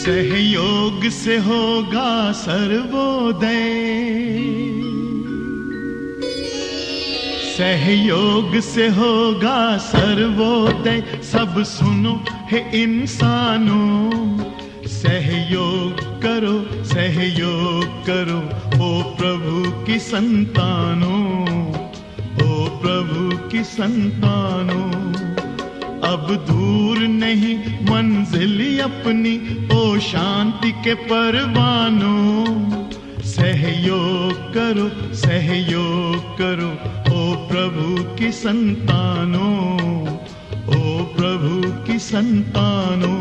सहयोग से होगा सर्वोदय, सहयोग से होगा सर्वोदय। सब सुनो हे इंसानों, सहयोग करो, सहयोग करो, ओ प्रभु की संतानों, ओ प्रभु की संतानों। अब दूर नहीं मंजिल अपनी, ओ शांति के परवानों। सहयोग करो, सहयोग करो, ओ प्रभु की संतानों, ओ प्रभु की संतानों।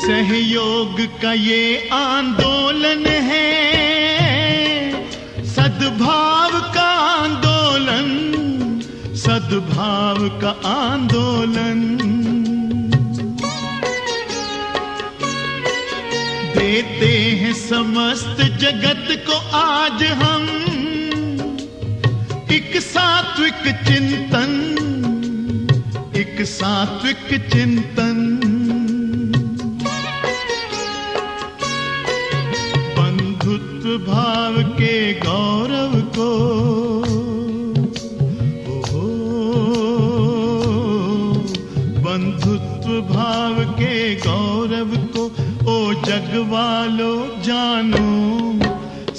सहयोग का ये आंदोलन है, सद्भाव का आंदोलन, सद्भाव का आंदोलन। देते हैं समस्त जगत को आज हम एक सात्विक चिंतन, एक सात्विक चिंतन। भाव के गौरव को, बंधुत्व भाव के गौरव को, ओ जग वालों जानो।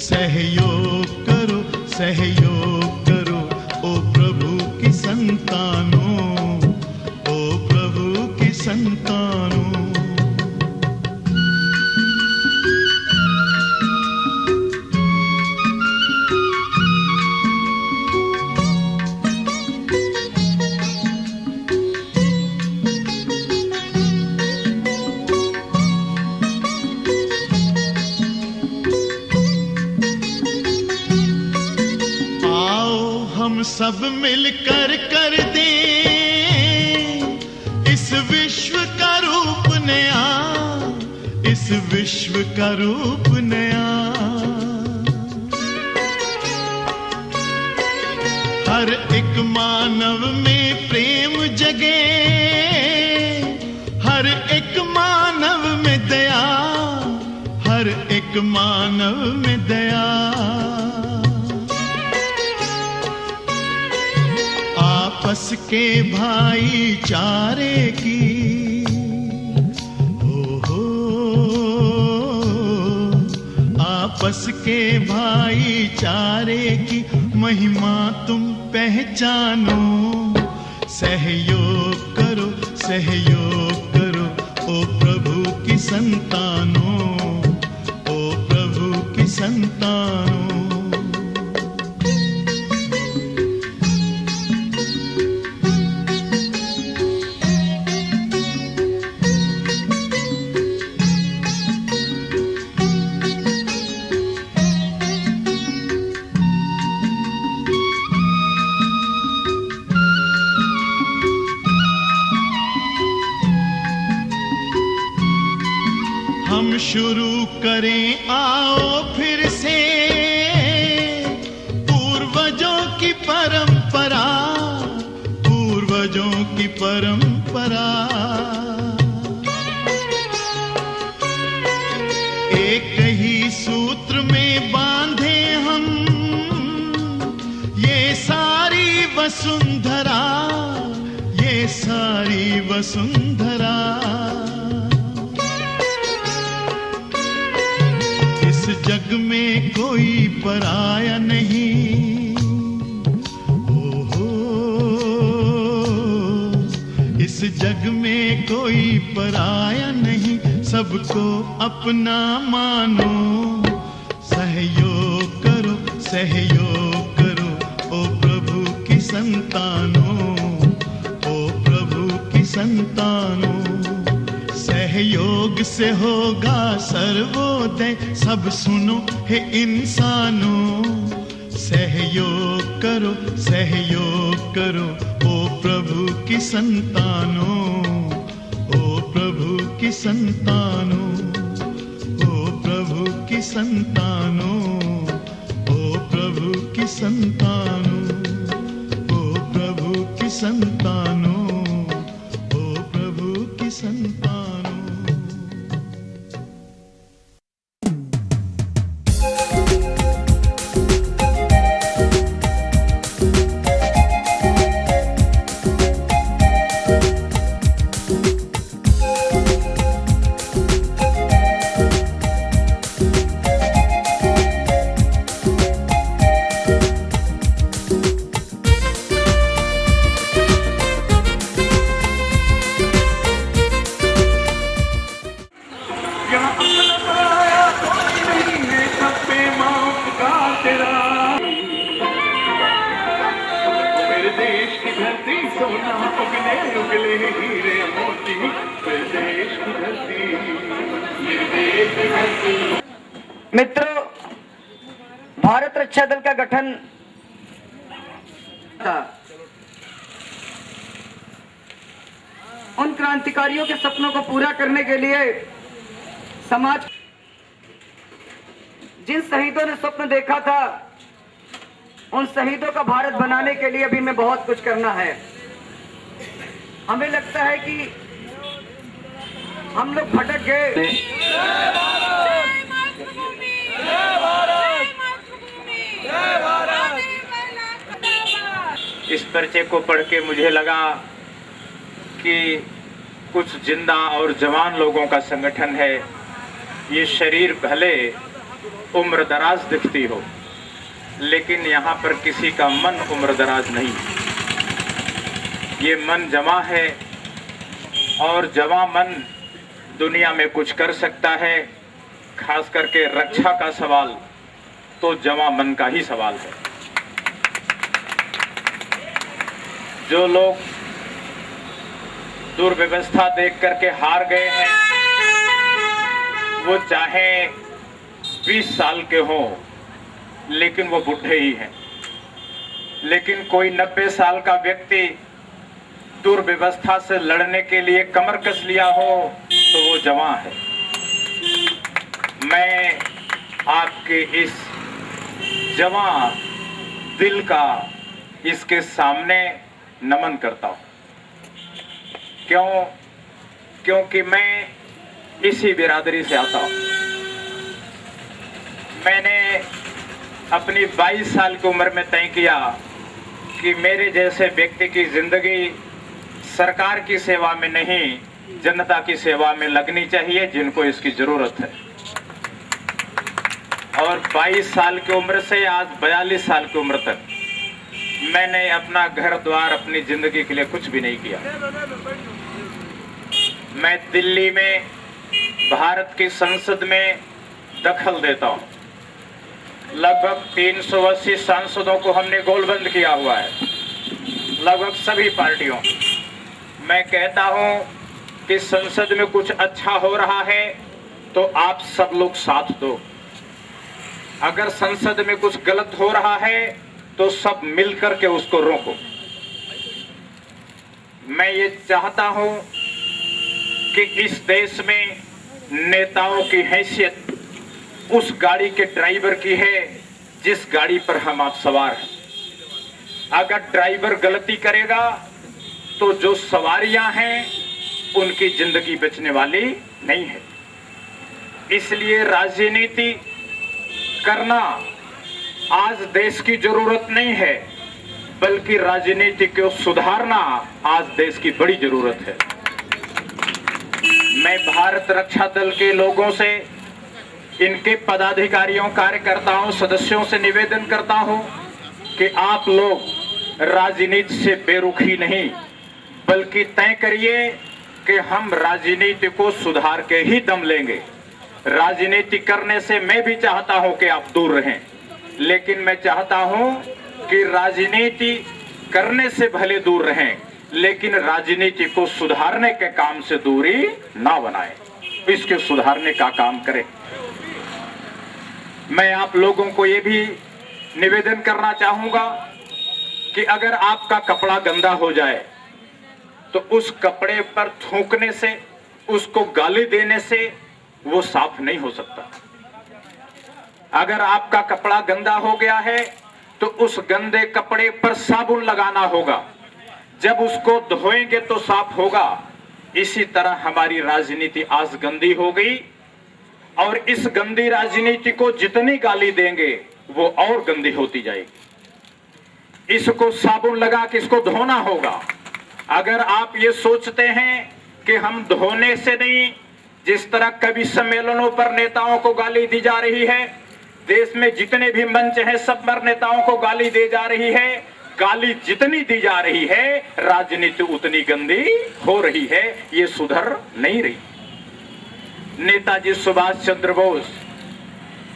सहयोग करो, सहयोग करो, ओ प्रभु की संतानों, ओ प्रभु की संतानों। हम सब मिलकर कर दें इस विश्व का रूप नया, इस विश्व का रूप नया। हर एक मानव में प्रेम जगे, हर एक मानव में दया, हर एक मानव में दया। आपस के भाईचारे की, आपस के भाईचारे की महिमा तुम पहचानो। सहयोग करो, सहयोग करो, ओ प्रभु की संतानों, ओ प्रभु की संतानों। हम शुरू करें आओ फिर से पूर्वजों की परंपरा, पूर्वजों की परंपरा। एक ही सूत्र में बांधे हम ये सारी वसुंधरा, ये सारी वसुंधरा। जग में कोई पराया नहीं, इस जग में कोई पराया नहीं, सबको अपना मानो। सहयोग करो, सहयोग करो, ओ प्रभु की संतानों, ओ प्रभु की संतानों। सहयोग योग से होगा सर्वोदय। सब सुनो हे इंसानों, सहयोग करो सहयोग करो, ओ प्रभु की संतानों, ओ प्रभु की संतानों, ओ प्रभु की संतानों, ओ प्रभु की संतानों, ओ प्रभु की संतानों, ओ प्रभु की संतानों। मित्रों, भारत रक्षा दल का गठन था। उन क्रांतिकारियों के सपनों को पूरा करने के लिए समाज, जिन शहीदों ने स्वप्न देखा था, उन शहीदों का भारत बनाने के लिए अभी में बहुत कुछ करना है। हमें लगता है कि हम लोग भटक गए। इस पर्चे को पढ़ के मुझे लगा कि कुछ जिंदा और जवान लोगों का संगठन है। ये शरीर भले उम्र दराज दिखती हो, लेकिन यहाँ पर किसी का मन उम्र दराज नहीं। ये मन जवां है, और जवां मन दुनिया में कुछ कर सकता है। खास करके रक्षा का सवाल तो जवां मन का ही सवाल है। जो लोग दुर्व्यवस्था देख करके हार गए हैं, वो चाहे 20 साल के हों, लेकिन वो बुढ़े ही हैं। लेकिन कोई 90 साल का व्यक्ति दुर्व्यवस्था से लड़ने के लिए कमर कस लिया हो तो वो जवान है। मैं आपके इस जवान दिल का इसके सामने नमन करता हूं। क्योंकि मैं इसी बिरादरी से आता हूं। मैंने अपनी 22 साल की उम्र में तय किया कि मेरे जैसे व्यक्ति की जिंदगी सरकार की सेवा में नहीं, जनता की सेवा में लगनी चाहिए, जिनको इसकी जरूरत है। और 22 साल की उम्र से आज 42 साल की उम्र तक मैंने अपना घर द्वार, अपनी जिंदगी के लिए कुछ भी नहीं किया। मैं दिल्ली में भारत की संसद में दखल देता हूं। लगभग 380 सांसदों को हमने गोलबंद किया हुआ है, लगभग सभी पार्टियों। मैं कहता हूं कि संसद में कुछ अच्छा हो रहा है तो आप सब लोग साथ दो। अगर संसद में कुछ गलत हो रहा है तो सब मिलकर के उसको रोको। मैं ये चाहता हूं कि इस देश में नेताओं की हैसियत उस गाड़ी के ड्राइवर की है जिस गाड़ी पर हम आप सवार हैं। अगर ड्राइवर गलती करेगा तो जो सवारियां हैं उनकी जिंदगी बचने वाली नहीं है। इसलिए राजनीति करना आज देश की जरूरत नहीं है, बल्कि राजनीति को सुधारना आज देश की बड़ी जरूरत है। मैं भारत रक्षा दल के लोगों से, इनके पदाधिकारियों, कार्यकर्ताओं, सदस्यों से निवेदन करता हूं कि आप लोग राजनीति से बेरुखी नहीं, बल्कि तय करिए कि हम राजनीति को सुधार के ही दम लेंगे। राजनीति करने से मैं भी चाहता हूं कि आप दूर रहें, लेकिन मैं चाहता हूं कि राजनीति करने से भले दूर रहें, लेकिन राजनीति को सुधारने के काम से दूरी ना बनाएं। इसके सुधारने का काम करें। मैं आप लोगों को ये भी निवेदन करना चाहूंगा कि अगर आपका कपड़ा गंदा हो जाए तो उस कपड़े पर थूकने से, उसको गाली देने से वो साफ नहीं हो सकता। अगर आपका कपड़ा गंदा हो गया है तो उस गंदे कपड़े पर साबुन लगाना होगा, जब उसको धोएंगे तो साफ होगा। इसी तरह हमारी राजनीति आज गंदी हो गई और इस गंदी राजनीति को जितनी गाली देंगे वो और गंदी होती जाएगी। इसको साबुन लगा के इसको धोना होगा। अगर आप ये सोचते हैं कि हम धोने से नहीं, जिस तरह कवि सम्मेलनों पर नेताओं को गाली दी जा रही है, देश में जितने भी मंच हैं सब पर नेताओं को गाली दी जा रही है, गाली जितनी दी जा रही है राजनीति उतनी गंदी हो रही है, ये सुधर नहीं रही। नेताजी सुभाष चंद्र बोस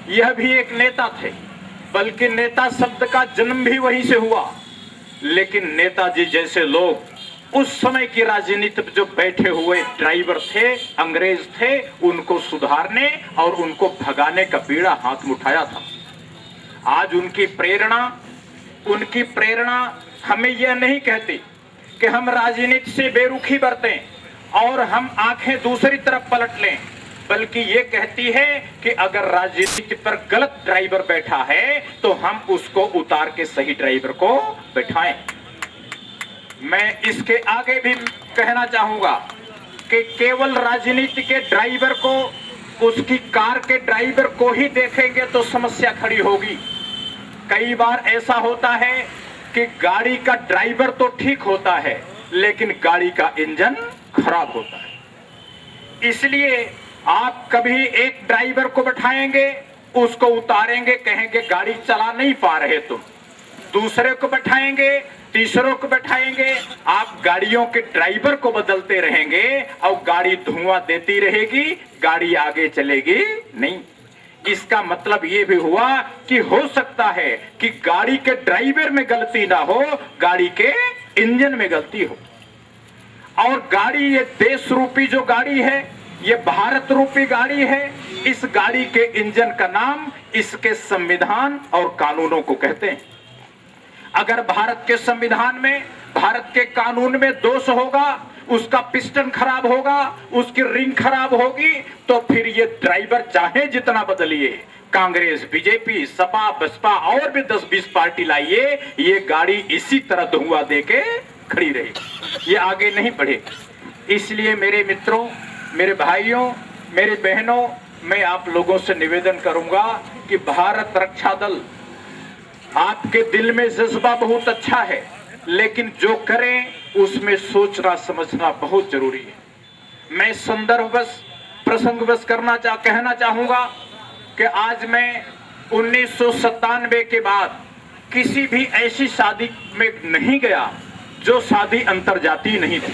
यह भी एक नेता थे, बल्कि नेता शब्द का जन्म भी वहीं से हुआ। लेकिन नेताजी जैसे लोग उस समय की राजनीति में जो बैठे हुए ड्राइवर थे, अंग्रेज थे, उनको सुधारने और उनको भगाने का बीड़ा हाथ में उठाया था। आज उनकी प्रेरणा हमें यह नहीं कहती कि हम राजनीति से बेरुखी बरतें और हम आंखें दूसरी तरफ पलट लें, बल्कि ये कहती है कि अगर राजनीति पर गलत ड्राइवर बैठा है तो हम उसको उतार के सही ड्राइवर को बैठाएं। मैं इसके आगे भी कहना चाहूंगा कि केवल राजनीति के ड्राइवर को, उसकी कार के ड्राइवर को ही देखेंगे तो समस्या खड़ी होगी। कई बार ऐसा होता है कि गाड़ी का ड्राइवर तो ठीक होता है लेकिन गाड़ी का इंजन खराब होता है। इसलिए आप कभी एक ड्राइवर को बैठाएंगे, उसको उतारेंगे, कहेंगे गाड़ी चला नहीं पा रहे तुम, दूसरे को बैठाएंगे, तीसरों को बैठाएंगे, आप गाड़ियों के ड्राइवर को बदलते रहेंगे और गाड़ी धुआं देती रहेगी, गाड़ी आगे चलेगी नहीं। इसका मतलब ये भी हुआ कि हो सकता है कि गाड़ी के ड्राइवर में गलती ना हो, गाड़ी के इंजन में गलती हो। और गाड़ी, ये देश रूपी जो गाड़ी है, ये भारत रूपी गाड़ी है, इस गाड़ी के इंजन का नाम इसके संविधान और कानूनों को कहते हैं। अगर भारत के संविधान में, भारत के कानून में दोष होगा, उसका पिस्टन खराब होगा, उसकी रिंग खराब होगी, तो फिर ये ड्राइवर चाहे जितना बदलिए, कांग्रेस, बीजेपी, सपा, बसपा और भी 10-20 पार्टी लाइए, ये गाड़ी इसी तरह धुआं देके खड़ी रहेगी, ये आगे नहीं बढ़ेगी। इसलिए मेरे मित्रों, मेरे भाइयों, मेरे बहनों, मैं आप लोगों से निवेदन करूंगा कि भारत रक्षा दल, आपके दिल में जज्बा बहुत अच्छा है, लेकिन जो करें उसमें सोचना समझना बहुत जरूरी है। मैं संदर्भवश, प्रसंगवश कहना चाहूंगा कि आज मैं 1997 के बाद किसी भी ऐसी शादी में नहीं गया जो शादी अंतरजातीय नहीं थी।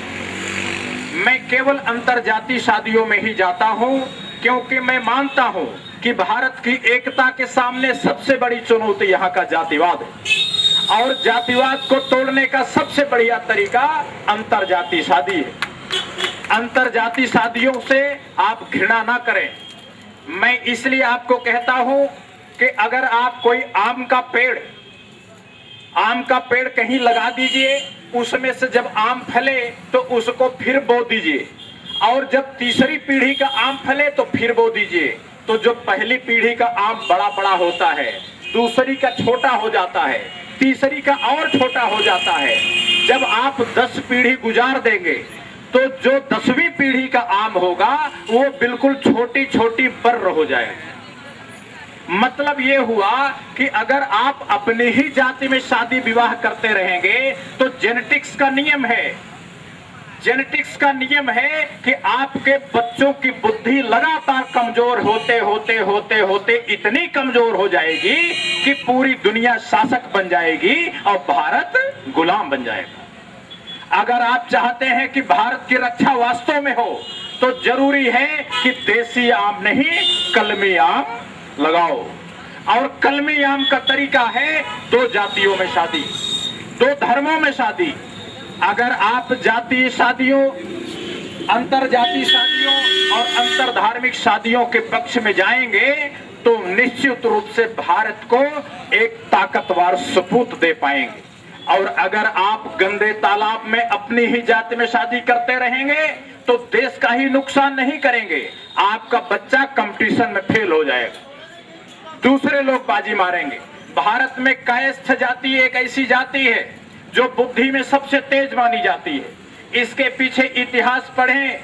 मैं केवल अंतरजातीय शादियों में ही जाता हूं, क्योंकि मैं मानता हूं कि भारत की एकता के सामने सबसे बड़ी चुनौती यहाँ का जातिवाद है और जातिवाद को तोड़ने का सबसे बढ़िया तरीका अंतरजातीय शादी है। अंतरजातीय शादियों से आप घृणा ना करें। मैं इसलिए आपको कहता हूं कि अगर आप कोई आम का पेड़ कहीं लगा दीजिए, उसमें से जब आम फले तो उसको फिर बो दीजिए, और जब तीसरी पीढ़ी का आम फले तो फिर बो दीजिए। तो जो पहली पीढ़ी का आम बड़ा बड़ा होता है, दूसरी का छोटा हो जाता है, तीसरी का और छोटा हो जाता है। जब आप 10 पीढ़ी गुजार देंगे तो जो 10वीं पीढ़ी का आम होगा वो बिल्कुल छोटी छोटी बर्र हो जाएगी। मतलब ये हुआ कि अगर आप अपनी ही जाति में शादी विवाह करते रहेंगे तो जेनेटिक्स का नियम है कि आपके बच्चों की बुद्धि लगातार कमजोर होते इतनी कमजोर हो जाएगी कि पूरी दुनिया शासक बन जाएगी और भारत गुलाम बन जाएगा। अगर आप चाहते हैं कि भारत की रक्षा वास्तव में हो तो जरूरी है कि देसी आम नहीं, कलमी आम लगाओ। और कलमी आम का तरीका है 2 जातियों में शादी, 2 धर्मों में शादी। अगर आप जातीय शादियों अंतरजातीय शादियों और अंतर धार्मिक शादियों के पक्ष में जाएंगे तो निश्चित रूप से भारत को एक ताकतवर सपूत दे पाएंगे। और अगर आप गंदे तालाब में अपनी ही जाति में शादी करते रहेंगे तो देश का ही नुकसान नहीं करेंगे, आपका बच्चा कंपटीशन में फेल हो जाएगा, दूसरे लोग बाजी मारेंगे। भारत में कायस्थ जाति एक ऐसी जाति है जो बुद्धि में सबसे तेज मानी जाती है। इसके पीछे इतिहास पढ़ें,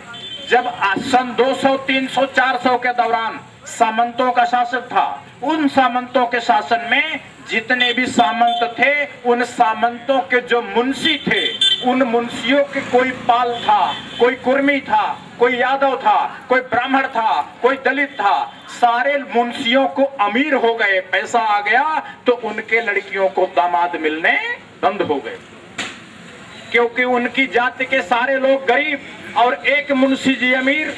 जब सन 200, 300, 400 के दौरान सामंतों का शासन था, उन सामंतों के शासन में जितने भी सामंत थे, उन सामंतों के जो मुंशी थे, उन मुंशियों के कोई पाल था, कोई कुर्मी था, कोई यादव था, कोई ब्राह्मण था, कोई दलित था, सारे मुंशियों को अमीर हो गए, पैसा आ गया तो उनके लड़कियों को दामाद मिलने बंद हो गए, क्योंकि उनकी जाति के सारे लोग गरीब और एक मुंशी जी अमीर।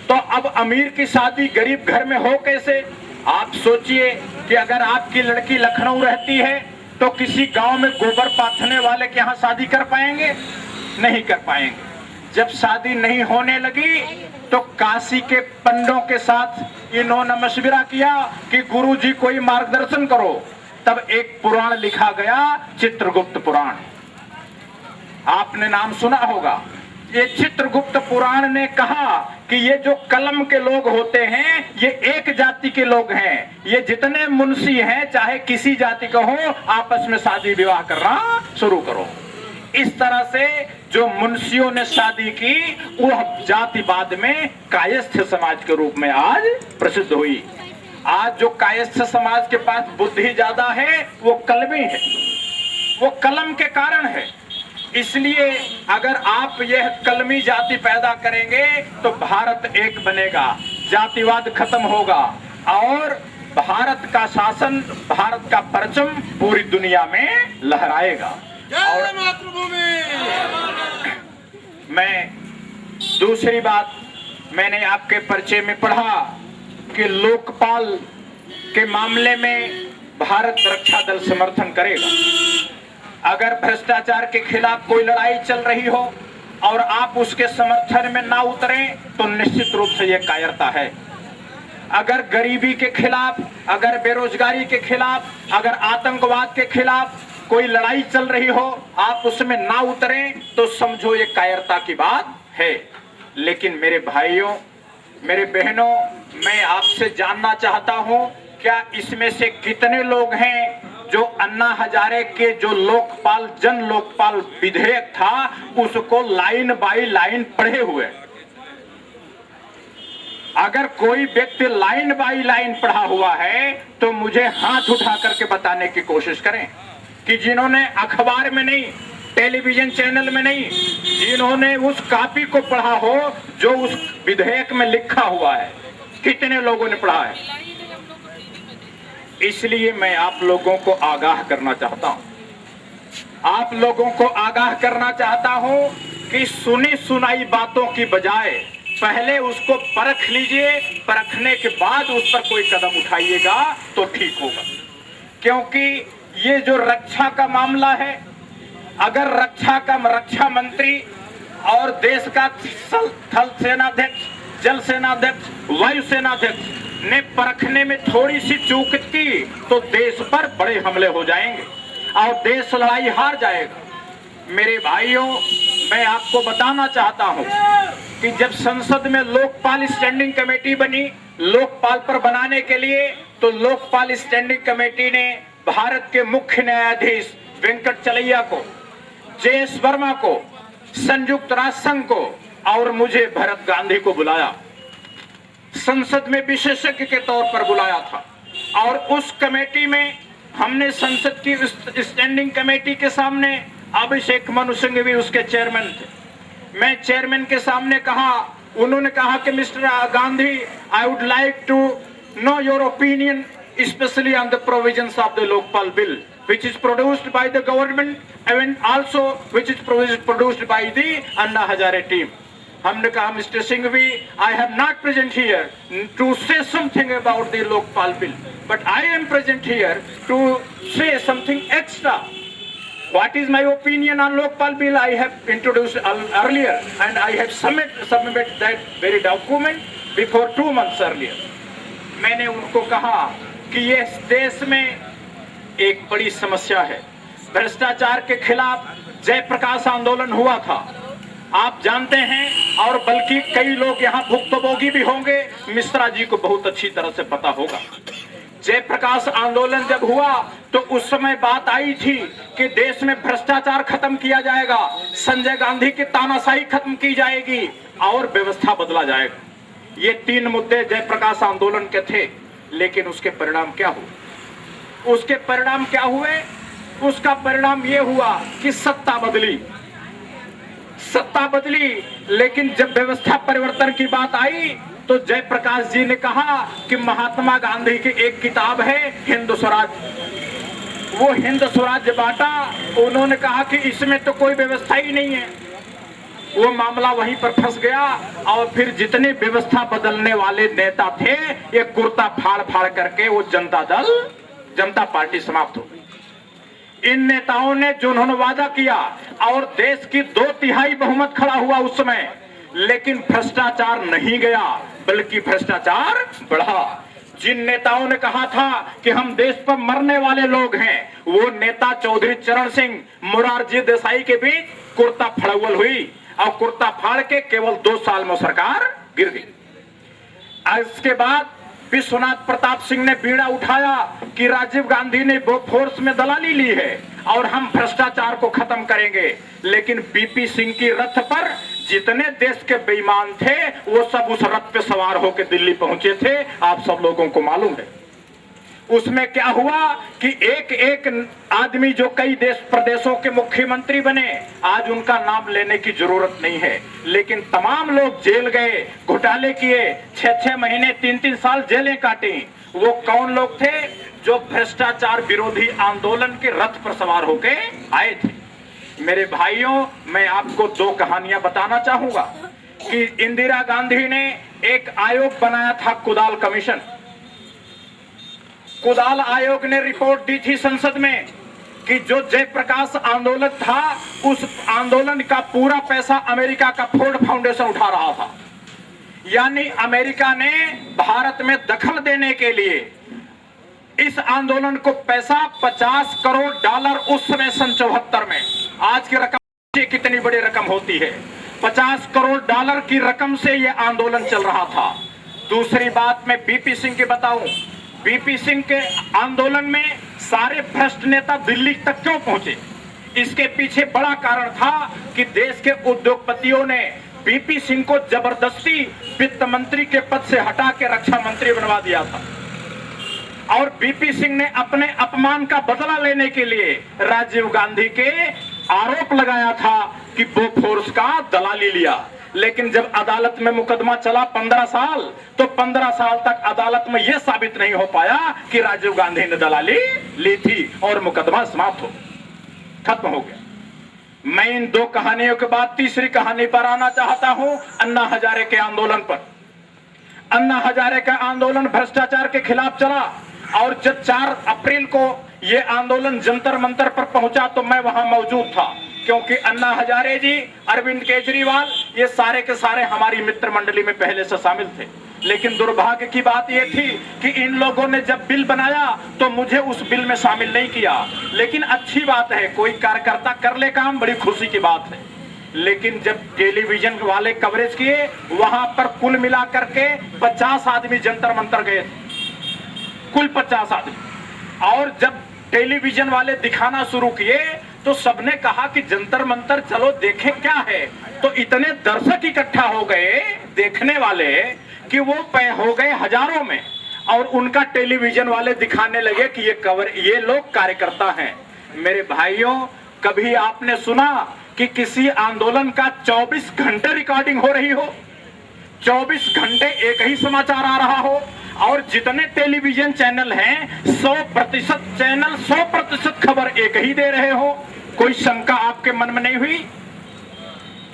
तो अब अमीर की शादी गरीब घर में हो कैसे? आप सोचिए कि अगर आपकी लड़की लखनऊ रहती है तो किसी गांव में गोबर पाथने वाले के यहाँ शादी कर पाएंगे? नहीं कर पाएंगे। जब शादी नहीं होने लगी तो काशी के पंडों के साथ इन्होंने मशविरा किया कि गुरुजी कोई मार्गदर्शन करो। तब एक पुराण लिखा गया, चित्रगुप्त पुराण, आपने नाम सुना होगा। ये चित्रगुप्त पुराण ने कहा कि ये जो कलम के लोग होते हैं ये एक जाति के लोग हैं, ये जितने मुंशी हैं चाहे किसी जाति का हो, आपस में शादी विवाह करना शुरू करो। इस तरह से जो मुंशियों ने शादी की वह जाति बाद में कायस्थ समाज के रूप में आज प्रसिद्ध हुई। आज जो कायस्थ समाज के पास बुद्धि ज्यादा है वो कलमी है, वो कलम के कारण है। इसलिए अगर आप यह कलमी जाति पैदा करेंगे तो भारत एक बनेगा, जातिवाद खत्म होगा और भारत का शासन, भारत का परचम पूरी दुनिया में लहराएगा। और मैं दूसरी बात, मैंने आपके परिचय में पढ़ा कि लोकपाल के मामले में भारत रक्षा दल समर्थन करेगा। अगर भ्रष्टाचार के खिलाफ कोई लड़ाई चल रही हो और आप उसके समर्थन में ना उतरें तो निश्चित रूप से यह कायरता है। अगर गरीबी के खिलाफ, अगर बेरोजगारी के खिलाफ, अगर आतंकवाद के खिलाफ कोई लड़ाई चल रही हो, आप उसमें ना उतरें तो समझो ये कायरता की बात है। लेकिन मेरे भाइयों, मेरे बहनों, मैं आपसे जानना चाहता हूं, क्या इसमें से कितने लोग हैं जो अन्ना हजारे के जो लोकपाल, जन लोकपाल विधेयक था उसको लाइन बाई लाइन पढ़े हुए? अगर कोई व्यक्ति लाइन बाई लाइन पढ़ा हुआ है तो मुझे हाथ उठा करके बताने की कोशिश करें कि जिन्होंने अखबार में नहीं, टेलीविजन चैनल में नहीं, जिन्होंने उस कॉपी को पढ़ा हो जो उस विधेयक में लिखा हुआ है, कितने लोगों ने पढ़ा है? इसलिए मैं आप लोगों को आगाह करना चाहता हूं, आप लोगों को आगाह करना चाहता हूं कि सुनी सुनाई बातों की बजाय पहले उसको परख लीजिए, परखने के बाद उस पर कोई कदम उठाइएगा तो ठीक होगा। क्योंकि ये जो रक्षा का मामला है, अगर रक्षा मंत्री और देश का थल सेनाध्यक्ष, जल सेनाध्यक्ष, वायु सेनाध्यक्ष ने परखने में थोड़ी सी चूक की तो देश पर बड़े हमले हो जाएंगे और देश लड़ाई हार जाएगा। मेरे भाइयों, मैं आपको बताना चाहता हूं कि जब संसद में लोकपाल स्टैंडिंग कमेटी बनी लोकपाल पर बनाने के लिए, तो लोकपाल स्टैंडिंग कमेटी ने भारत के मुख्य न्यायाधीश वेंकट चलैया को, जे.एस. वर्मा को, संयुक्त राष्ट्र संघ को और मुझे भरत गांधी को बुलाया, संसद में विशेषज्ञ के तौर पर बुलाया था। और उस कमेटी में हमने संसद की स्टैंडिंग कमेटी के सामने, अभिषेक मनु सिंह भी उसके चेयरमैन थे, मैं चेयरमैन के सामने कहा, उन्होंने कहा कि Mister Gandhi, I would like to know your opinion especially on the provisions of the Lokpal bill which is produced by the government and also which is produced by the Anna Hazare team. हमने कहा, mister Singhvi, I have not present here to say something about the Lokpal bill, but I am present here to say something extra. What is my opinion on Lokpal bill? I have introduced earlier, and I have submitted that very document before 2 months earlier. मैंने उनको कहा कि ये देश में एक बड़ी समस्या है। भ्रष्टाचार के खिलाफ जयप्रकाश आंदोलन हुआ था, आप जानते हैं, और बल्कि कई लोग यहाँ भुक्तभोगी भी होंगे। मिश्रा जी को बहुत अच्छी तरह से पता होगा। जयप्रकाश आंदोलन जब हुआ तो उस समय बात आई थी कि देश में भ्रष्टाचार खत्म किया जाएगा, संजय गांधी की तानाशाही खत्म की जाएगी और व्यवस्था बदला जाएगा। ये 3 मुद्दे जयप्रकाश आंदोलन के थे। लेकिन उसके परिणाम क्या हुए? उसके परिणाम क्या हुए? उसका परिणाम ये हुआ कि सत्ता बदली, लेकिन जब व्यवस्था परिवर्तन की बात आई तो जयप्रकाश जी ने कहा कि महात्मा गांधी की एक किताब है हिंद स्वराज, वो हिंद स्वराज बांटा। उन्होंने कहा कि इसमें तो कोई व्यवस्था ही नहीं है। वो मामला वहीं पर फंस गया और फिर जितने व्यवस्था बदलने वाले नेता थे ये कुर्ता फाड़ फाड़ करके वो जनता पार्टी समाप्त हो गई। इन नेताओं ने जो उन्होंने वादा किया और देश की 2/3 बहुमत खड़ा हुआ उस समय, लेकिन भ्रष्टाचार नहीं गया बल्कि भ्रष्टाचार बढ़ा। जिन नेताओं ने कहा था कि हम देश पर मरने वाले लोग हैं, वो नेता चौधरी चरण सिंह, मोरारजी देसाई के बीच कुर्ता फड़ावल हुई और कुर्ता फाड़ के केवल 2 साल में सरकार गिर गई। इसके बाद विश्वनाथ प्रताप सिंह ने बीड़ा उठाया कि राजीव गांधी ने फोर्स में दलाली ली है और हम भ्रष्टाचार को खत्म करेंगे। लेकिन बीपी सिंह की रथ पर जितने देश के बेईमान थे वो सब उस रथ पे सवार होकर दिल्ली पहुंचे थे, आप सब लोगों को मालूम है। उसमें क्या हुआ कि एक एक आदमी जो कई देश प्रदेशों के मुख्यमंत्री बने, आज उनका नाम लेने की जरूरत नहीं है, लेकिन तमाम लोग जेल गए, घोटाले किए, 6-6 महीने 3-3 साल जेलें काटी। वो कौन लोग थे? जो भ्रष्टाचार विरोधी आंदोलन के रथ पर सवार होके आए थे। मेरे भाइयों, मैं आपको 2 कहानियां बताना चाहूंगा कि इंदिरा गांधी ने एक आयोग बनाया था, कुदाल कमीशन। कुदाल आयोग ने रिपोर्ट दी थी संसद में कि जो जयप्रकाश आंदोलन था उस आंदोलन का पूरा पैसा अमेरिका का फोर्ड फाउंडेशन उठा रहा था। यानी अमेरिका ने भारत में दखल देने के लिए इस आंदोलन को पैसा $50 करोड़ उस समय सन 74 में, आज की रकम कितनी बड़ी रकम होती है, $50 करोड़ की रकम से यह आंदोलन चल रहा था। दूसरी बात मैं बीपी सिंह की बताऊं, बीपी सिंह के आंदोलन में सारे भ्रष्ट नेता दिल्ली तक क्यों पहुंचे? इसके पीछे बड़ा कारण था कि देश के उद्योगपतियों ने बीपी सिंह को जबरदस्ती वित्त मंत्री के पद से हटा के रक्षा मंत्री बनवा दिया था और बीपी सिंह ने अपने अपमान का बदला लेने के लिए राजीव गांधी के आरोप लगाया था कि वो फोर्स का दलाली लिया। लेकिन जब अदालत में मुकदमा चला 15 साल, तो 15 साल तक अदालत में यह साबित नहीं हो पाया कि राजीव गांधी ने दलाली ली थी और मुकदमा समाप्त खत्म हो गया। मैं इन 2 कहानियों के बाद तीसरी कहानी पर आना चाहता हूं, अन्ना हजारे के आंदोलन पर। अन्ना हजारे का आंदोलन भ्रष्टाचार के खिलाफ चला और जब 4 अप्रैल को यह आंदोलन जंतर मंतर पर पहुंचा तो मैं वहां मौजूद था, क्योंकि अन्ना हजारे जी, अरविंद केजरीवाल, ये सारे के सारे हमारी मित्र मंडली में पहले से शामिल थे। लेकिन दुर्भाग्य की बात यह थी कि इन लोगों ने जब बिल बनाया तो मुझे उस बिल में शामिल नहीं किया। लेकिन अच्छी बात है, कोई कार्यकर्ता कर ले काम, बड़ी खुशी की बात है। लेकिन जब टेलीविजन वाले कवरेज किए, वहां पर कुल मिलाकर के 50 आदमी जंतर मंतर गए थे, कुल 50 आदमी। और जब टेलीविजन वाले दिखाना शुरू किए तो सबने कहा कि जंतर मंतर चलो देखें क्या है। तो इतने दर्शक इकट्ठा हो गए देखने वाले कि वो हो गए हजारों में, और उनका टेलीविजन वाले दिखाने लगे कि ये लोग कार्यकर्ता हैं। मेरे भाइयों, कभी आपने सुना कि किसी आंदोलन का 24 घंटे रिकॉर्डिंग हो रही हो, 24 घंटे एक ही समाचार आ रहा हो, और जितने टेलीविजन चैनल हैं 100% चैनल 100% खबर एक ही दे रहे हो? कोई शंका आपके मन में नहीं हुई?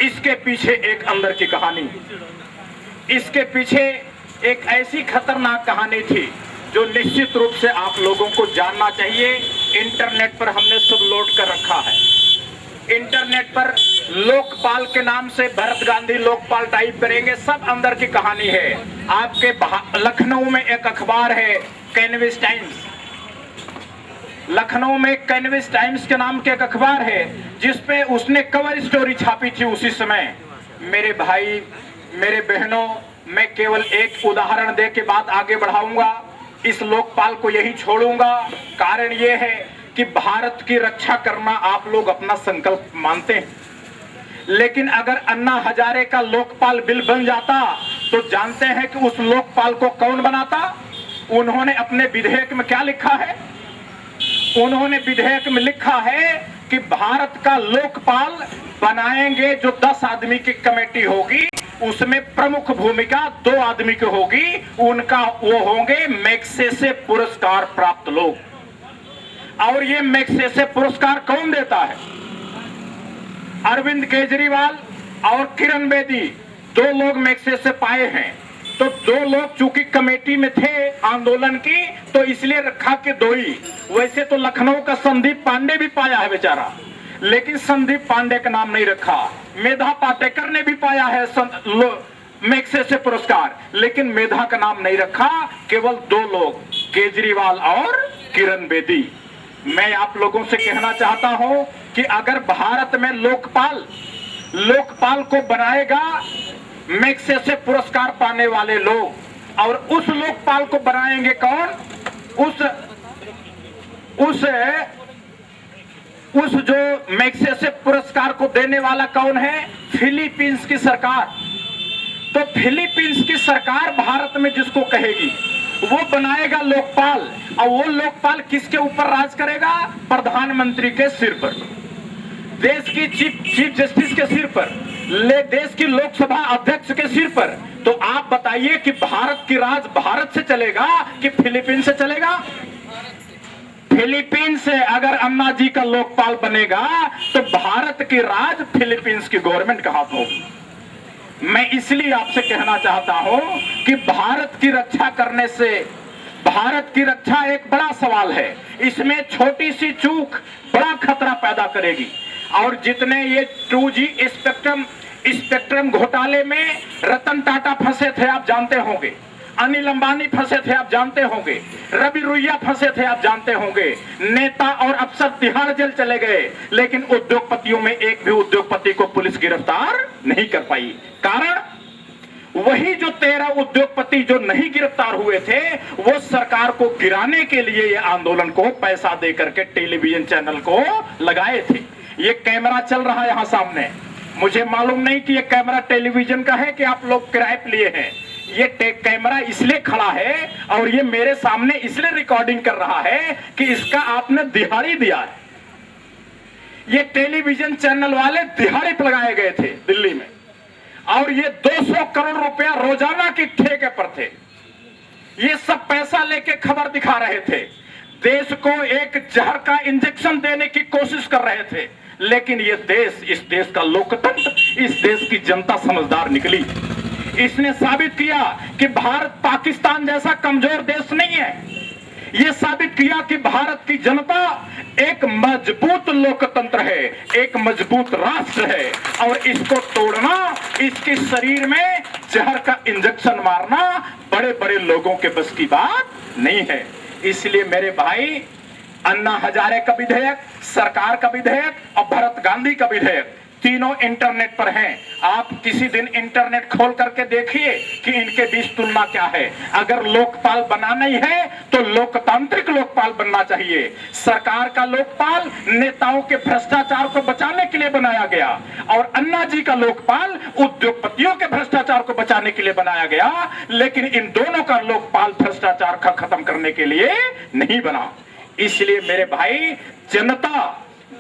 इसके पीछे एक अंदर की कहानी, इसके पीछे एक ऐसी खतरनाक कहानी थी जो निश्चित रूप से आप लोगों को जानना चाहिए इंटरनेट पर हमने सब लोड कर रखा है। इंटरनेट पर लोकपाल के नाम से भरत गांधी लोकपाल टाइप करेंगे, सब अंदर की कहानी है। आपके लखनऊ में एक अखबार है कैनविस टाइम्स, लखनऊ में कैनविस टाइम्स के नाम के एक अखबार है जिसपे उसने कवर स्टोरी छापी थी उसी समय। मेरे भाई मेरे बहनों, मैं केवल एक उदाहरण दे के बात आगे बढ़ाऊंगा, इस लोकपाल को यही छोड़ूंगा। कारण यह है कि भारत की रक्षा करना आप लोग अपना संकल्प मानते हैं, लेकिन अगर अन्ना हजारे का लोकपाल बिल बन जाता तो जानते हैं कि उस लोकपाल को कौन बनाता? उन्होंने अपने विधेयक में क्या लिखा है? उन्होंने विधेयक में लिखा है कि भारत का लोकपाल बनाएंगे जो 10 आदमी की कमेटी होगी, उसमें प्रमुख भूमिका 2 आदमी की होगी, उनका वो होंगे मैग्सेसे पुरस्कार प्राप्त लोग। और ये मैग्सेसे पुरस्कार कौन देता है? अरविंद केजरीवाल और किरण बेदी, 2 लोग मैग्सेसे पाए हैं। तो 2 लोग चूंकि कमेटी में थे आंदोलन की, तो इसलिए रखा कि 2 ही। वैसे तो लखनऊ का संदीप पांडे भी पाया है बेचारा, लेकिन संदीप पांडे का नाम नहीं रखा। मेधा पाटेकर ने भी पाया है मैग्सेसे पुरस्कार, लेकिन मेधा का नाम नहीं रखा। केवल 2 लोग, केजरीवाल और किरण बेदी। मैं आप लोगों से कहना चाहता हूं कि अगर भारत में लोकपाल को बनाएगा मैग्सेसे पुरस्कार पाने वाले लोग, और उस लोकपाल को बनाएंगे कौन? उस जो मैग्सेसे पुरस्कार को देने वाला कौन है? फिलीपींस की सरकार। तो फिलीपींस की सरकार भारत में जिसको कहेगी वो बनाएगा लोकपाल, और वो लोकपाल किसके ऊपर राज करेगा? प्रधानमंत्री के सिर पर, देश की चीफ जस्टिस के सिर पर, देश की लोकसभा अध्यक्ष के सिर पर। तो आप बताइए कि भारत की राज भारत से चलेगा कि फिलीपींस से चलेगा? फिलीपींस से अगर अन्ना जी का लोकपाल बनेगा तो भारत की राज फिलीपींस की गवर्नमेंट का हाथ होगी। मैं इसलिए आपसे कहना चाहता हूं कि भारत की रक्षा करने से, भारत की रक्षा एक बड़ा सवाल है, इसमें छोटी सी चूक बड़ा खतरा पैदा करेगी। और जितने ये 2G स्पेक्ट्रम घोटाले में रतन टाटा फंसे थे आप जानते होंगे, अनिल अंबानी फंसे थे आप जानते होंगे, रवि रुइया फंसे थे आप जानते होंगे, नेता और अफसर तिहाड़ जेल चले गए, लेकिन उद्योगपतियों में एक भी उद्योगपति को पुलिस गिरफ्तार नहीं कर पाई। कारण वही जो 13 उद्योगपति जो नहीं गिरफ्तार हुए थे, वो सरकार को गिराने के लिए ये आंदोलन को पैसा दे करके टेलीविजन चैनल को लगाए थे। ये कैमरा चल रहा है यहां सामने, मुझे मालूम नहीं कि ये कैमरा टेलीविजन का है कि आप लोग किराए पे लिए हैं। ये कैमरा इसलिए खड़ा है और ये मेरे सामने इसलिए रिकॉर्डिंग कर रहा है कि इसका आपने दिहाड़ी दिया है। ये टेलीविजन चैनल वाले दिहाड़ी पे लगाए गए थे दिल्ली में, और ये 200 करोड़ रुपया रोजाना के ठेके पर थे। ये सब पैसा लेके खबर दिखा रहे थे, देश को एक जहर का इंजेक्शन देने की कोशिश कर रहे थे। लेकिन ये देश, इस देश का लोकतंत्र, इस देश की जनता समझदार निकली। इसने साबित किया कि भारत पाकिस्तान जैसा कमजोर देश नहीं है। यह साबित किया कि भारत की जनता एक मजबूत लोकतंत्र है, एक मजबूत राष्ट्र है, और इसको तोड़ना, इसके शरीर में जहर का इंजेक्शन मारना बड़े बड़े लोगों के बस की बात नहीं है। इसलिए मेरे भाई, अन्ना हजारे का विधेयक, सरकार का विधेयक और भरत गांधी का विधेयक, तीनों इंटरनेट पर हैं। आप किसी दिन इंटरनेट खोल करके देखिए कि इनके बीच तुलना क्या है। अगर लोकपाल बनाना ही है तो लोकतांत्रिक लोकपाल बनना चाहिए। सरकार का लोकपाल नेताओं के भ्रष्टाचार को बचाने के लिए बनाया गया, और अन्ना जी का लोकपाल उद्योगपतियों के भ्रष्टाचार को बचाने के लिए बनाया गया। लेकिन इन दोनों का लोकपाल भ्रष्टाचार का खत्म करने के लिए नहीं बना। इसलिए मेरे भाई,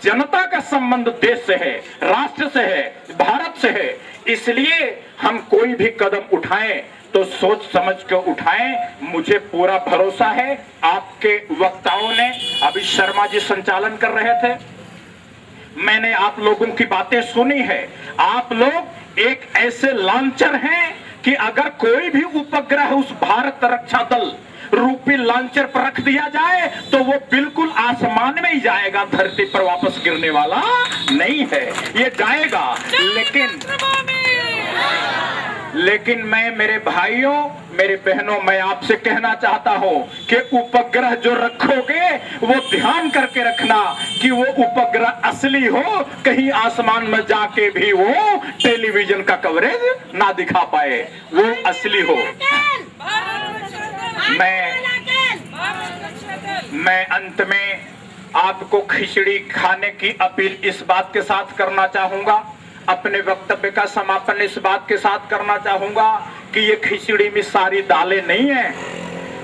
जनता का संबंध देश से है, राष्ट्र से है, भारत से है। इसलिए हम कोई भी कदम उठाएं तो सोच समझ कर उठाएं। मुझे पूरा भरोसा है, आपके वक्ताओं ने, अभी शर्मा जी संचालन कर रहे थे, मैंने आप लोगों की बातें सुनी है। आप लोग एक ऐसे लॉन्चर हैं कि अगर कोई भी उपग्रह उस भारत रक्षा दल रूपी लॉन्चर पर रख दिया जाए तो वो बिल्कुल आसमान में ही जाएगा, धरती पर वापस गिरने वाला नहीं है। ये जाएगा, लेकिन मैं मेरे भाइयों, मेरे बहनों, मैं आपसे कहना चाहता हूं कि उपग्रह जो रखोगे वो ध्यान करके रखना कि वो उपग्रह असली हो, कहीं आसमान में जाके भी वो टेलीविजन का कवरेज ना दिखा पाए, वो असली हो। मैं अंत में आपको खिचड़ी खाने की अपील इस बात के साथ करना चाहूंगा, अपने वक्तव्य का समापन इस बात के साथ करना चाहूंगा कि ये खिचड़ी में सारी दालें नहीं है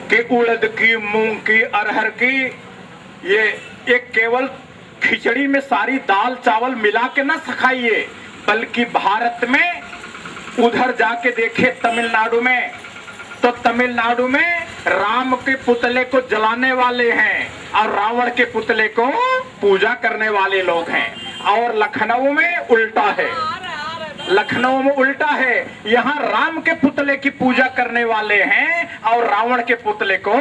कि उड़द की, मूंग की, अरहर की, ये केवल खिचड़ी में सारी दाल चावल मिला के ना खाइए, बल्कि भारत में उधर जाके देखिए तमिलनाडु में, तो तमिलनाडु में राम के पुतले को जलाने वाले हैं और रावण के पुतले को पूजा करने वाले लोग हैं। और लखनऊ में उल्टा है, लखनऊ में उल्टा है, यहाँ राम के पुतले की पूजा करने वाले हैं और रावण के पुतले को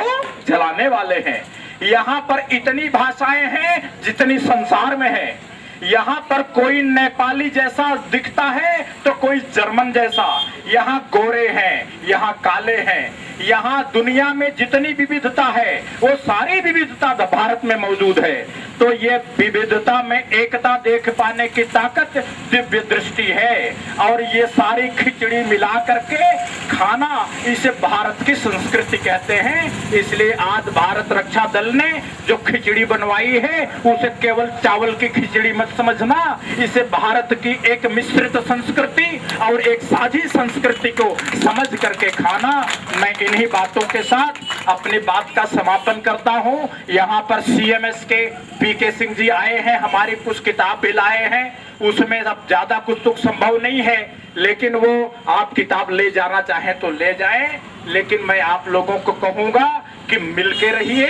जलाने वाले हैं। यहाँ पर इतनी भाषाएं हैं जितनी संसार में है। यहाँ पर कोई नेपाली जैसा दिखता है तो कोई जर्मन जैसा, यहाँ गोरे हैं, यहाँ काले हैं, यहाँ दुनिया में जितनी विविधता है वो सारी विविधता भारत में मौजूद है। तो ये विविधता में एकता देख पाने की ताकत दिव्य दृष्टि है, और ये सारी खिचड़ी मिला करके खाना, इसे भारत की संस्कृति कहते हैं। इसलिए आज भारत रक्षा दल ने जो खिचड़ी बनवाई है उसे केवल चावल की खिचड़ी मत समझना, इसे भारत की एक मिश्रित संस्कृति और एक साझी संस्कृति को समझ करके खाना। मैं इन्हीं बातों के साथ अपनी बात का समापन करता हूं। यहाँ पर CMS के PK सिंह जी आए हैं, हमारी कुछ किताब भी लाए हैं, उसमें अब ज्यादा कुछ तो संभव नहीं है, लेकिन वो आप किताब ले जाना चाहें तो ले जाएं। लेकिन मैं आप लोगों को कहूंगा कि मिलके रहिए,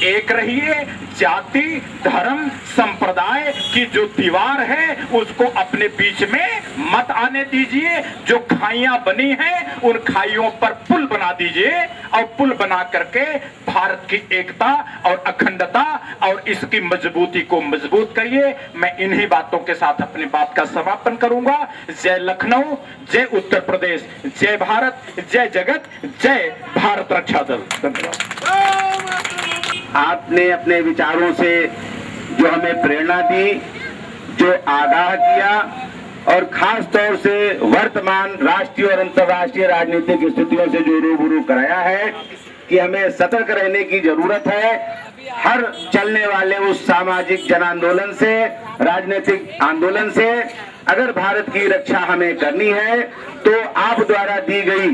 एक रहिए, जाति धर्म संप्रदाय की जो दीवार है उसको अपने बीच में मत आने दीजिए। जो खाइयां बनी हैं उन खाइयों पर पुल बना दीजिए, और पुल बना करके भारत की एकता और अखंडता और इसकी मजबूती को मजबूत करिए। मैं इन्हीं बातों के साथ अपनी बात का समापन करूंगा। जय लखनऊ, जय उत्तर प्रदेश, जय भारत, जय जगत, जय भारत रक्षा दल। धन्यवाद। आपने अपने विचारों से जो हमें प्रेरणा दी, जो आगाह किया, और खास तौर से वर्तमान राष्ट्रीय और अंतर्राष्ट्रीय राजनीतिक स्थितियों से जो रूबरू कराया है कि हमें सतर्क रहने की जरूरत है। हर चलने वाले उस सामाजिक जन आंदोलन से, राजनीतिक आंदोलन से अगर भारत की रक्षा हमें करनी है तो आप द्वारा दी गई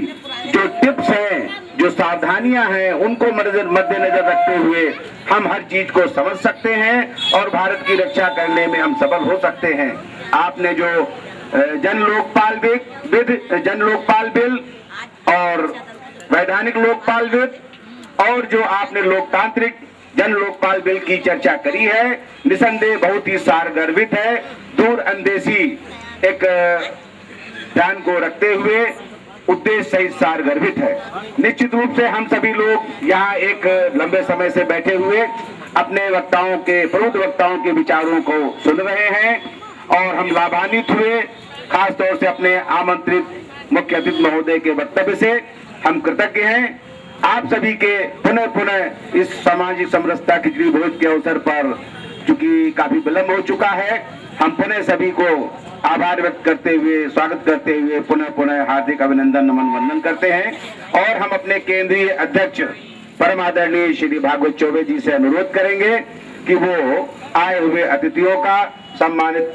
जो टिप्स हैं, जो सावधानियां हैं, उनको मद्देनजर रखते हुए हम हर चीज को समझ सकते हैं और भारत की रक्षा करने में हम सफल हो सकते हैं। आपने जो जन लोकपाल बिल और वैधानिक लोकपाल बिल और जो आपने लोकतांत्रिक जन लोकपाल बिल की चर्चा करी है, निसंदेह बहुत ही सारगर्भित है, दूर अंदेशी एक ध्यान को रखते हुए उद्देश्य सहित सारगर्भित है। निश्चित रूप से हम सभी लोग यहाँ एक लंबे समय से बैठे हुए अपने वक्ताओं के, प्रबुद्ध वक्ताओं के विचारों को सुन रहे हैं और हम लाभान्वित हुए। खास तौर से अपने आमंत्रित मुख्य अतिथि महोदय के वक्तव्य से हम कृतज्ञ हैं। आप सभी के पुनः पुनः इस सामाजिक समरसता खिचड़ी भोज के अवसर पर, चूंकि काफी विलंब हो चुका है, हम पुनः सभी को आभार व्यक्त करते हुए, स्वागत करते हुए पुनः हार्दिक अभिनंदन नमन वंदन करते हैं। और हम अपने केंद्रीय अध्यक्ष परम आदरणीय श्री भागवत चौबे जी से अनुरोध करेंगे कि वो आए हुए अतिथियों का सम्मानित,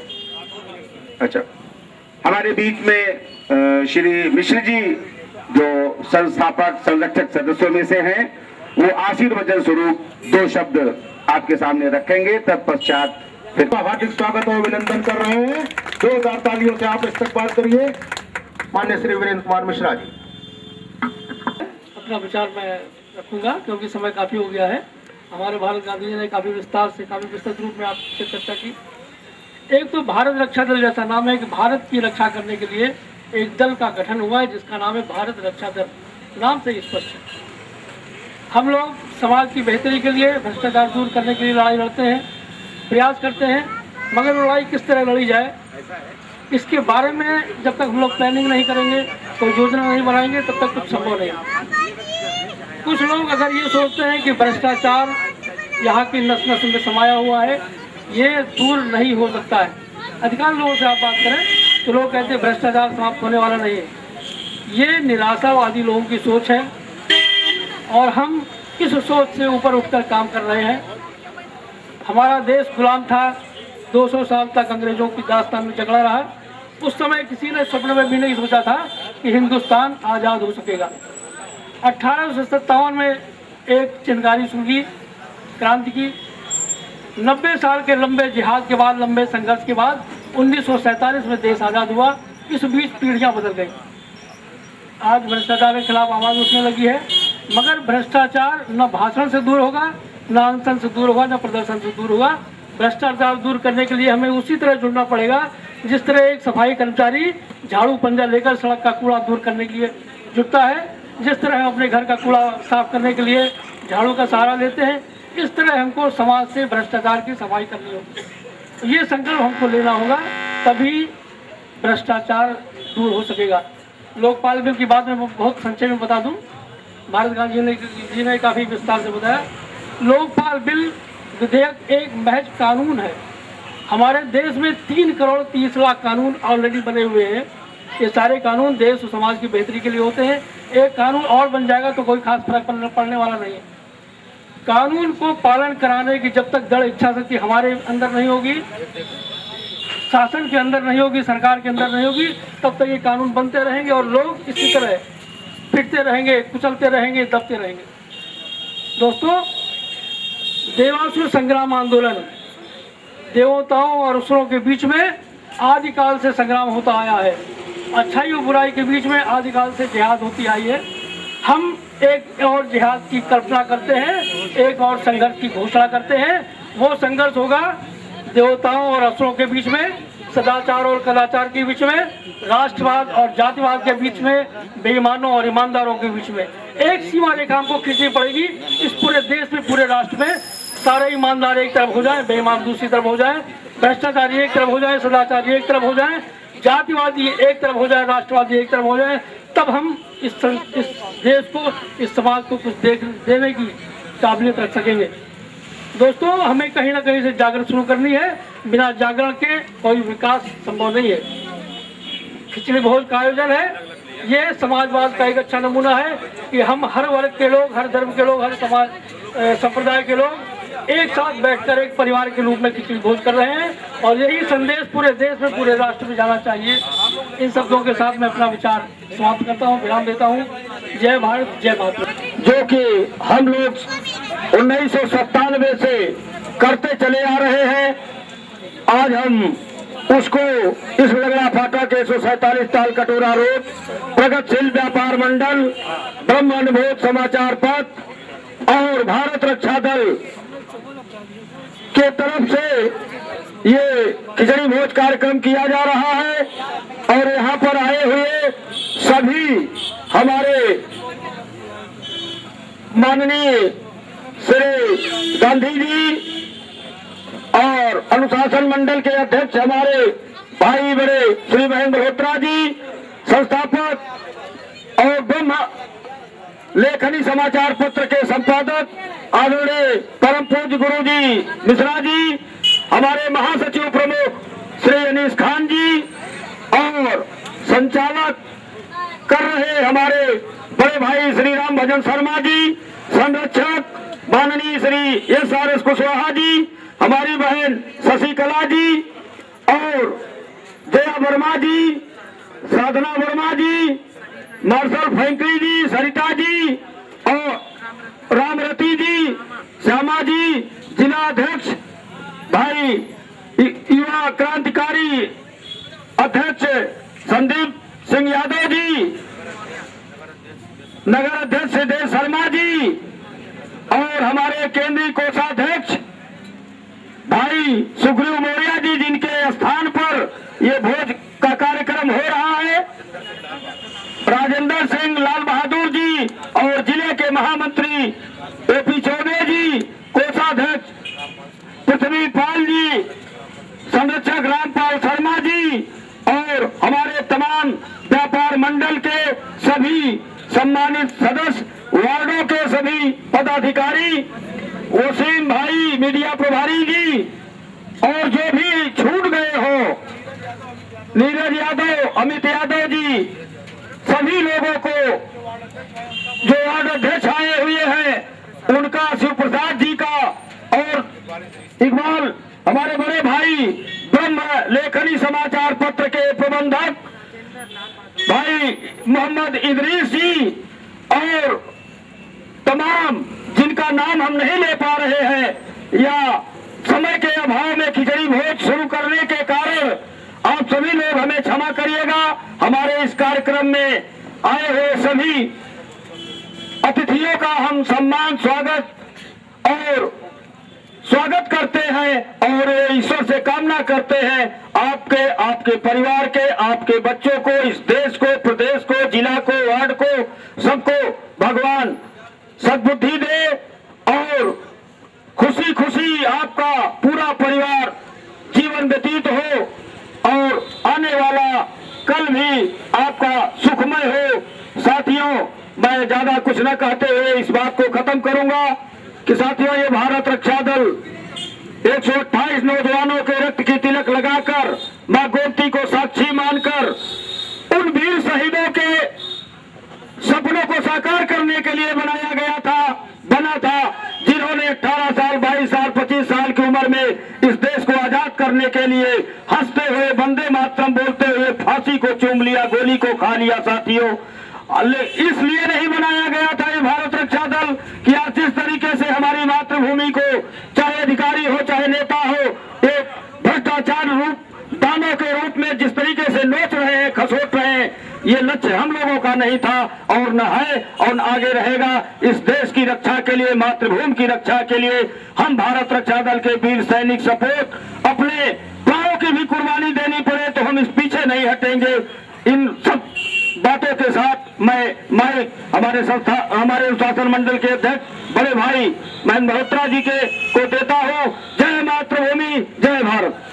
हमारे बीच में श्री मिश्र जी जो संस्थापक संरक्षक सदस्यों में से हैं, वो आशीर्वचन स्वरूप 2 शब्द आपके सामने रखेंगे। तत्पश्चात फिर हार्दिक स्वागत और अभिनंदन कर रहे हैं। 2000 तालियों से आप इस्तकबाल करिए माननीय श्री वीरेंद्र कुमार मिश्रा जी। अपना विचार मैं रखूंगा क्योंकि समय काफी हो गया है। हमारे भारत गांधी जी ने काफी विस्तार से, काफी विस्तृत रूप में आपसे चर्चा की। एक तो भारत रक्षा दल जैसा नाम है कि भारत की रक्षा करने के लिए एक दल का गठन हुआ है जिसका नाम है भारत रक्षा दल। नाम से स्पष्ट है। हम लोग समाज की बेहतरी के लिए, भ्रष्टाचार दूर करने के लिए लड़ाई लड़ते हैं, प्रयास करते हैं, मगर लड़ाई किस तरह लड़ी जाए इसके बारे में जब तक हम लोग प्लानिंग नहीं करेंगे, कोई योजना नहीं बनाएंगे, तब तक कुछ संभव नहीं। कुछ लोग अगर ये सोचते हैं कि भ्रष्टाचार यहाँ की नस नस में समाया हुआ है, ये दूर नहीं हो सकता है। अधिकांश लोगों से आप बात करें तो लोग कहते हैं भ्रष्टाचार समाप्त होने वाला नहीं है। ये निराशावादी लोगों की सोच है और हम इस सोच से ऊपर उठकर काम कर रहे हैं। हमारा देश गुलाम था, 200 साल तक अंग्रेजों की दास्तान में जकड़ा रहा। उस समय किसी ने सपने में भी नहीं सोचा था कि हिंदुस्तान आज़ाद हो सकेगा। 1857 में एक चिनगारी सूझी क्रांति की। 90 साल के लंबे जिहाद के बाद, लंबे संघर्ष के बाद 1947 में देश आज़ाद हुआ। इस बीच पीढ़ियां बदल गई। आज भ्रष्टाचार के खिलाफ आवाज़ उठने लगी है, मगर भ्रष्टाचार न भाषण से दूर होगा, न अनशन से दूर होगा, न प्रदर्शन से दूर होगा। भ्रष्टाचार दूर करने के लिए हमें उसी तरह जुड़ना पड़ेगा जिस तरह एक सफाई कर्मचारी झाड़ू पंजा लेकर सड़क का कूड़ा दूर करने के लिए जुटता है, जिस तरह हम अपने घर का कूड़ा साफ करने के लिए झाड़ू का सहारा लेते हैं, इस तरह हमको समाज से भ्रष्टाचार की सफाई करनी होगी। ये संकल्प हमको लेना होगा, तभी भ्रष्टाचार दूर हो सकेगा। लोकपाल बिल की बात मैं बहुत संक्षेप में बता दूं। भारत गांधी जी ने काफ़ी विस्तार से बताया। लोकपाल बिल विधेयक एक महज कानून है। हमारे देश में 3 करोड़ 30 लाख कानून ऑलरेडी बने हुए हैं। ये सारे कानून देश और समाज की बेहतरी के लिए होते हैं। एक कानून और बन जाएगा तो कोई खास फर्क पड़ने वाला नहीं है। कानून को पालन कराने की जब तक दृढ़ इच्छा शक्ति हमारे अंदर नहीं होगी, शासन के अंदर नहीं होगी, सरकार के अंदर नहीं होगी, तब तक ये कानून बनते रहेंगे और लोग इसी तरह फिरते रहेंगे, कुचलते रहेंगे, दबते रहेंगे। दोस्तों, देवासुर संग्राम आंदोलन देवताओं और असुरों के बीच में आदिकाल से संग्राम होता आया है। अच्छाई और बुराई के बीच में आदिकाल से जिहाद होती आई है। हम एक और जिहाद की कल्पना करते हैं, एक और संघर्ष की घोषणा करते हैं। वो संघर्ष होगा देवताओं और असुरों के बीच में, सदाचार और कदाचार के बीच में, राष्ट्रवाद और जातिवाद के बीच में, बेईमानों और ईमानदारों के बीच में। एक सीमा रेखा हमको खींचनी पड़ेगी। इस पूरे देश में, पूरे राष्ट्र में सारे ईमानदार एक तरफ हो जाए, बेईमान दूसरी तरफ हो जाए, भ्रष्टाचारी एक तरफ हो जाए, सदाचारी एक तरफ हो जाए, जातिवादी एक तरफ हो जाए, राष्ट्रवादी एक तरफ हो जाए, तब हम इस देश को, इस समाज को कुछ देने की काबिलियत रख सकेंगे। दोस्तों, हमें कहीं ना कहीं से जागरण शुरू करनी है। बिना जागरण के कोई विकास संभव नहीं है। खिचड़ी भोज का आयोजन है, ये समाजवाद का एक अच्छा नमूना है कि हम हर वर्ग के लोग, हर धर्म के लोग, हर समाज संप्रदाय के लोग एक साथ बैठकर एक परिवार के रूप में खिचड़ी भोज कर रहे हैं और यही संदेश पूरे देश में, पूरे राष्ट्र में जाना चाहिए। इन शब्दों के साथ मैं अपना विचार समाप्त करता हूँ, विराम देता हूँ। जय भारत, जय माता। जो कि हम लोग 1997 से करते चले आ रहे हैं, आज हम उसको इस लगड़ा फाटक 147 ताल कटोरा रोड, प्रगतिशील व्यापार मंडल, ब्रह्म अनुभूत समाचार पत्र और भारत रक्षा दल के तरफ से ये खिचड़ी भोज कार्यक्रम किया जा रहा है। और यहाँ पर आए हुए सभी हमारे माननीय श्री गांधी जी और अनुशासन मंडल के अध्यक्ष हमारे भाई बड़े श्री महेंद्र मल्होत्रा जी, संस्थापक और ब्रह्म लेखनी समाचार पत्र के संपादक आदरणीय परम पूज्य गुरु जी मिश्रा जी, हमारे महासचिव प्रमुख श्री अनीस खान जी और संचालक कर रहे हमारे बड़े भाई श्री राम भजन शर्मा जी, संरक्षक माननीय श्री SRS कुशवाहा जी, हमारी बहन शशिकला जी और जया वर्मा जी, साधना वर्मा जी, मार्शल फ्रैंकली जी, सरिता जी और रामरती जी, श्यामा जी, जिला अध्यक्ष भाई युवा क्रांतिकारी अध्यक्ष संदीप सिंह यादव जी, नगर अध्यक्ष सिद्धेश शर्मा जी और हमारे केंद्रीय कोषाध्यक्ष भाई सुग्रीव मौर्य जी, जिनके स्थान पर ये भोज का कार्यक्रम हो रहा है, राजेंद्र सिंह लाल बहादुर जी और जिले के महामंत्री पृथ्वी पाल जी, संरक्षक रामपाल शर्मा जी और हमारे तमाम व्यापार मंडल के सभी सम्मानित सदस्य, वार्डों के सभी पदाधिकारी, वसीम भाई मीडिया प्रभारी जी, और जो भी छूट गए हो, नीरज यादव, अमित यादव जी, सभी लोगों को, जो वार्ड अध्यक्ष आए हुए हैं उनका, शिव प्रसाद जी का, और इकबाल हमारे बड़े भाई, ब्रह्म लेखनी समाचार पत्र के प्रबंधक भाई मोहम्मद इदरीस जी, और तमाम जिनका नाम हम नहीं ले पा रहे हैं या समय के अभाव में खिचड़ी भोज शुरू करने के कारण आप सभी लोग हमें क्षमा करिएगा। हमारे इस कार्यक्रम में आए हुए सभी अतिथियों का हम सम्मान स्वागत करते हैं और ईश्वर से कामना करते हैं आपके परिवार के, आपके बच्चों को, इस देश को, प्रदेश को, जिला को, वार्ड को, सबको भगवान सद्बुद्धि दे और खुशी खुशी आपका पूरा परिवार जीवन व्यतीत हो और आने वाला कल भी आपका सुखमय हो। साथियों, मैं ज्यादा कुछ न कहते हुए इस बात को खत्म करूंगा कि साथियों, ये भारत रक्षा दल 128 नौजवानों के रक्त की तिलक लगाकर, मां गोमती को साक्षी मानकर, उन वीर शहीदों के सपनों को साकार करने के लिए बना था, जिन्होंने 18 साल, 22 साल, 25 साल की उम्र में इस देश को आजाद करने के लिए हंसते हुए, वंदे मातरम बोलते हुए फांसी को चूम लिया, गोली को खा लिया। साथियों, इसलिए नहीं बनाया गया था ये भारत रक्षा दल कि आज जिस तरीके से हमारी मातृभूमि को, चाहे अधिकारी हो चाहे नेता हो, एक भ्रष्टाचार दानों के रूप में जिस तरीके से नोच रहे हैं, खसोट रहे हैं, ये लक्ष्य हम लोगों का नहीं था और न है और न आगे रहेगा। इस देश की रक्षा के लिए, मातृभूमि की रक्षा के लिए हम भारत रक्षा दल के वीर सैनिक सपूत अपने प्राणों की भी कुर्बानी देनी पड़े तो हम इस पीछे नहीं हटेंगे। इन सब बातों के साथ मैं हमारे अनुशासन मंडल के अध्यक्ष बड़े भाई महेंद्र मल्होत्रा जी को देता हूँ। जय मातृभूमि, जय भारत।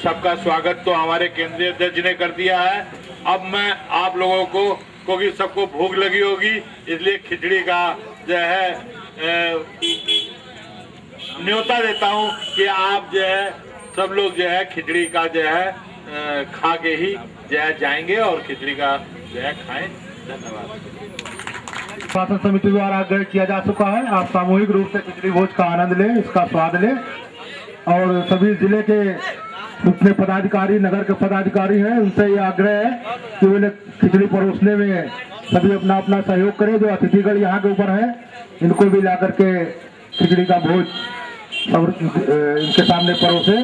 सबका स्वागत तो हमारे केंद्रीय अध्यक्ष ने कर दिया है। अब मैं आप लोगों को, क्योंकि सबको भूख लगी होगी, इसलिए खिचड़ी का जो है न्योता देता हूं कि आप जो है सब लोग जो है खिचड़ी का जो है खा के ही जो है जाएंगे और खिचड़ी का जो है खाएं। धन्यवाद। शासन समिति द्वारा आग्रह किया जा चुका है, आप सामूहिक रूप से खिचड़ी भोज का आनंद लें, इसका स्वाद लें और सभी जिले के जितने पदाधिकारी, नगर के पदाधिकारी हैं, उनसे ये आग्रह है कि वे खिचड़ी परोसने में सभी अपना अपना सहयोग करें। जो अतिथिगण यहाँ के ऊपर है, इनको भी ला करके खिचड़ी का भोज इनके सामने परोसे।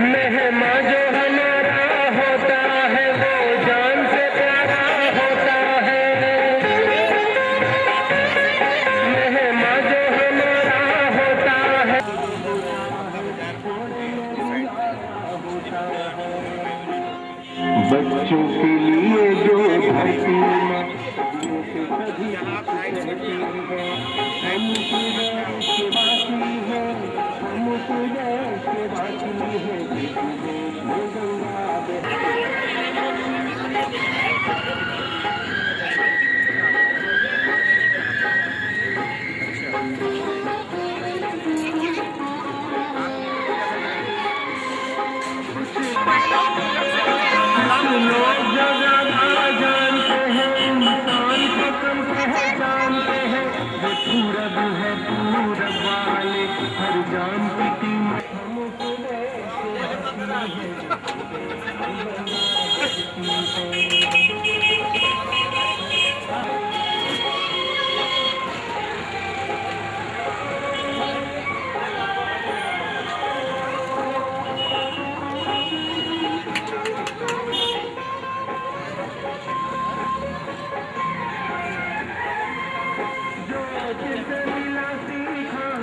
मेहमान जो हमारा होता है वो जान से प्यारा होता है। मेहमान जो हमारा होता है। बच्चों के लिए जो धरती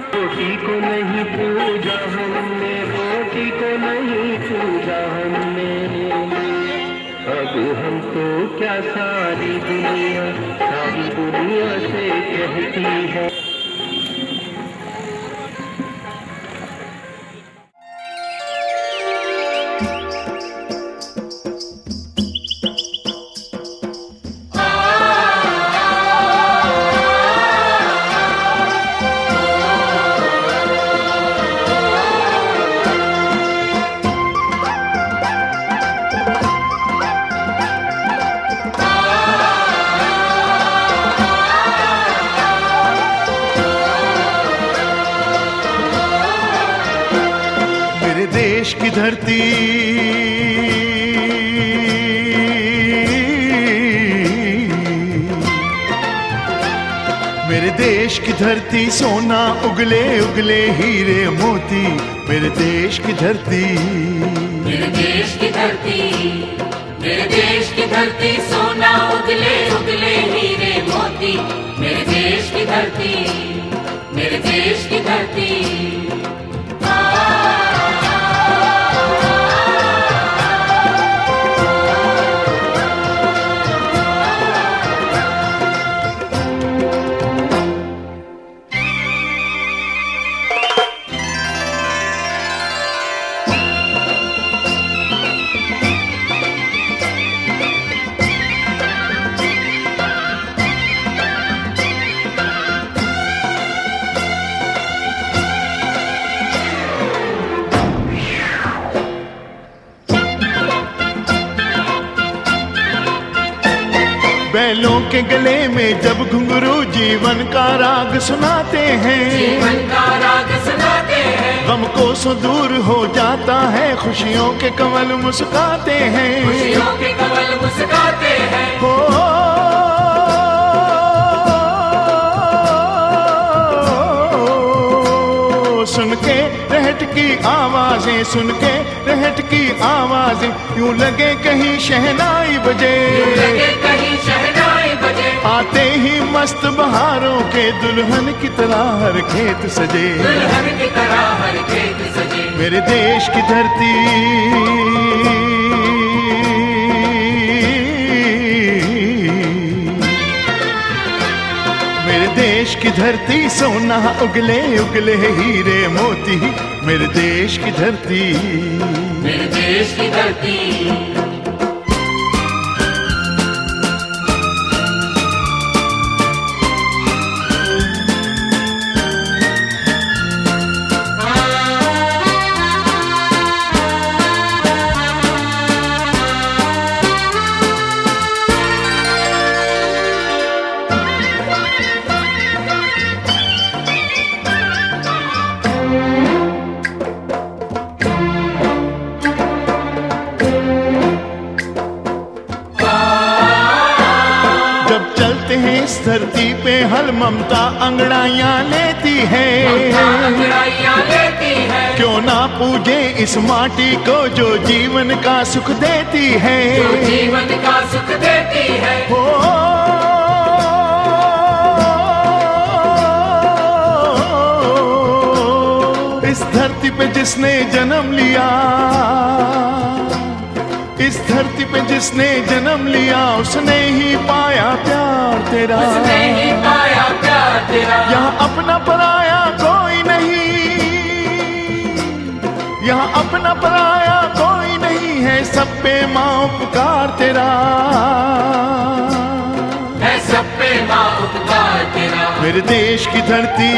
रोटी को नहीं पूजा हमने, रोटी को नहीं पूजा हमने, अब हमको क्या सारी दुनिया से कहती है। देश की धरती मेरे देश की धरती सोना उगले उगले हीरे मोती, मेरे देश की धरती, मेरे देश की धरती, मेरे देश की धरती सोना उगले उगले हीरे मोती, मेरे देश की धरती, मेरे देश की धरती। बैलों के गले में जब घुंघरू जीवन का राग सुनाते हैं, जीवन का राग सुनाते हैं, गम को सो दूर हो जाता है, खुशियों के कमल मुस्काते हैं, खुशियों के कमल मुस्काते हैं। हो सुन के रहट की आवाजें, सुन के रहट की आवाजें, यूं लगे कहीं शहनाई बजे, यूं लगे कहीं शहनाई बजे, आते ही मस्त बहारों के दुल्हन की तरह हर खेत सजे, दुल्हन की तरह हर खेत सजे। मेरे देश की धरती, मेरे देश की धरती सोना उगले उगले हीरे मोती, मेरे देश की धरती, मेरे देश की धरती। इस धरती पे हल ममता अंगड़ाइयाँ लेती है, अंगड़ाइयाँ लेती है, क्यों ना पूजे इस माटी को जो जीवन का सुख देती है, जो जीवन का सुख देती है। हो इस धरती पे जिसने जन्म लिया, इस धरती पे जिसने जन्म लिया, उसने ही पाया प्यार तेरा, उसने ही पाया प्यार तेरा। यहाँ अपना पराया कोई नहीं, यहाँ अपना पराया कोई नहीं है, सब पे माँ उपकार तेरा, है सब पे माँ उपकार तेरा। मेरे देश की धरती,